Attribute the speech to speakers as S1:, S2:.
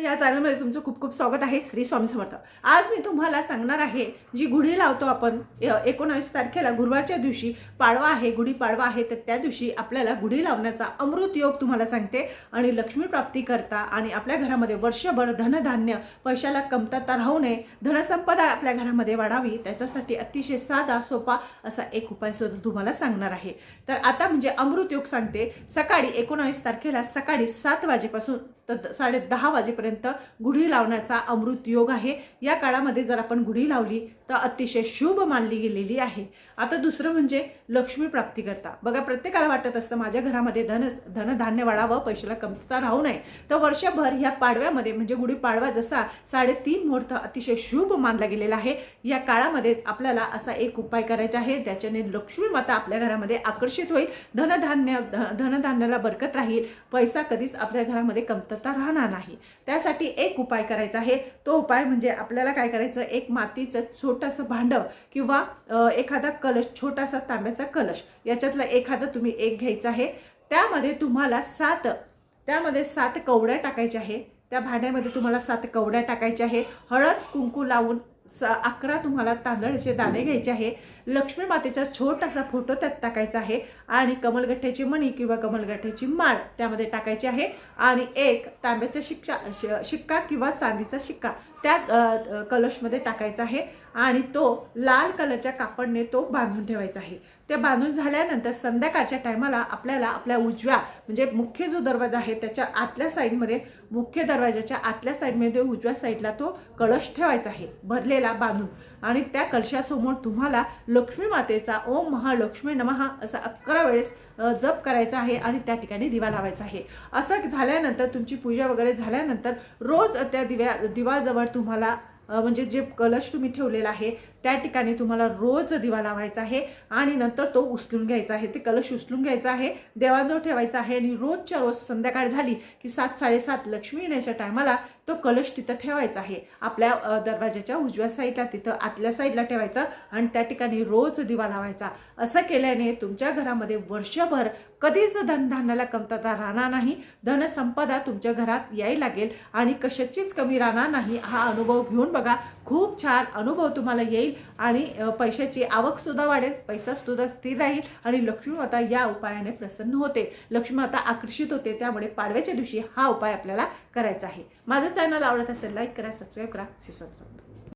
S1: या चॅनलमध्ये तुमचं खूप खूप स्वागत आहे. श्री स्वामी समर्थ. आज मी तुम्हाला सांगणार आहे, जी गुढी लावतो आपण 19 तारखेला गुरुवारच्या दिवशी पाडवा आहे, गुढी पाडवा आहे, तर त्या दिवशी आपल्याला गुढी लावण्याचा अमृत योग तुम्हाला सांगते आणि लक्ष्मी प्राप्ती करता आणि आपल्या घरामध्ये वर्षभर धनधान्य पैशाला कमतरता राहू नये, धनसंपदा आपल्या घरामध्ये वाढावी, त्याच्यासाठी अतिशय साधा सोपा असा एक उपाय सुद्धा तुम्हाला सांगणार आहे. तर आता म्हणजे अमृत योग सांगते. सकाळी 19 तारखेला सकाळी 7 वाजेपासून तर 10:30 वाजेपर्यंत गुढी लावण्याचा अमृत योग आहे. या काळामध्ये जर आपण गुढी लावली तर अतिशय शुभ मानली गेलेली आहे. आता दुसरं म्हणजे लक्ष्मी प्राप्ती करता. बघा, प्रत्येकाला वाटत असतं माझ्या घरामध्ये धनधान्य वाढावं, पैशाला कमतरता राहू नये. तर वर्षभर ह्या पाडव्यामध्ये म्हणजे गुढी पाडवा जसा 3:30 मुहूर्त अतिशय शुभ मानला गेलेला आहे, या काळामध्येच आपल्याला असा एक उपाय करायचा आहे, त्याच्याने लक्ष्मी माता आपल्या घरामध्ये आकर्षित होईल, धनधान्याला बरकत राहील, पैसा कधीच आपल्या घरामध्ये कमतरता राहणार नाही. त्यासाठी एक उपाय करायचा आहे. तो उपाय म्हणजे आपल्याला काय करायचं, एक मातीचं छोटंसं भांडं किंवा एखादा कलश, छोटासा तांब्याचा कलश, याच्यातला एखादा तुम्ही एक घ्यायचा आहे. त्यामध्ये तुम्हाला 7 कवड्या टाकायच्या आहे. त्या भांड्यामध्ये तुम्हाला 7 कवड्या टाकायच्या आहे. हळद कुंकू लावून 11 तुम्हाला तांदळाचे दाणे घ्यायचे आहे. लक्ष्मी मातेचा छोटासा फोटो त्यात टाकायचा आहे आणि कमलगठ्ठ्याची मणी किंवा कमलगठ्ठ्याची माळ त्यामध्ये टाकायची आहे आणि एक तांब्याचा शिक्का किंवा चांदीचा शिक्का त्या कलशमध्ये टाकायचा आहे आणि तो लाल कलरच्या कापडने तो बांधून ठेवायचा आहे. ते बांधून झाल्यानंतर संध्याकाळच्या टायमाला आपल्याला आपल्या उजव्या म्हणजे मुख्य जो दरवाजा आहे त्याच्या आतल्या साईडमध्ये, मुख्य दरवाजाच्या आतल्या साईडमध्ये उजव्या साईडला तो कलश ठेवायचा आहे भरलेला बांधून. आणि त्या कलशासमोर तुम्हाला लक्ष्मी मातेचा ओम महालक्ष्मी नमः असा 11 वेळेस जप करायचा आहे आणि त्या ठिकाणी दिवा लावायचा आहे. असं झाल्यानंतर तुमची पूजा वगैरे झाल्यानंतर रोज त्या दिवाजवळ तुम्हाला म्हणजे जे कलश तुम्ही ठेवलेला आहे त्या ठिकाणी तुम्हाला रोज दिवा लावायचा आहे आणि नंतर तो उचलून घ्यायचा आहे. ते कलश उचलून घ्यायचा आहे, देवाजवळ ठेवायचा आहे आणि रोजच्या रोज संध्याकाळ झाली की 7-7:30 लक्ष्मी येण्याच्या टायमाला तो कलश तिथं ठेवायचा आहे. आपल्या दरवाजाच्या उजव्या साईडला, तिथं आतल्या साईडला ठेवायचं आणि त्या ठिकाणी रोज दिवा लावायचा. असं केल्याने तुमच्या घरामध्ये वर्षभर कधीच धनधान्याला कमतरता राहणार नाही, धनसंपदा तुमच्या घरात यायला लागेल आणि कशाचीच कमी राहणार नाही. हा अनुभव घेऊन बघा, खूप छान अनुभव तुम्हाला येईल आणि पैशाची आवक सुद्धा वाढेल, पैसा सुद्धा स्थिर राहील आणि लक्ष्मी माता या उपायाने प्रसन्न होते, लक्ष्मी माता आकर्षित होते. त्यामुळे पाडव्याच्या दिवशी हा उपाय आपल्याला करायचा आहे. माझं चॅनल आवडत असेल लाईक करा, सबस्क्राईब करा. श्री स्वामी समर्थ.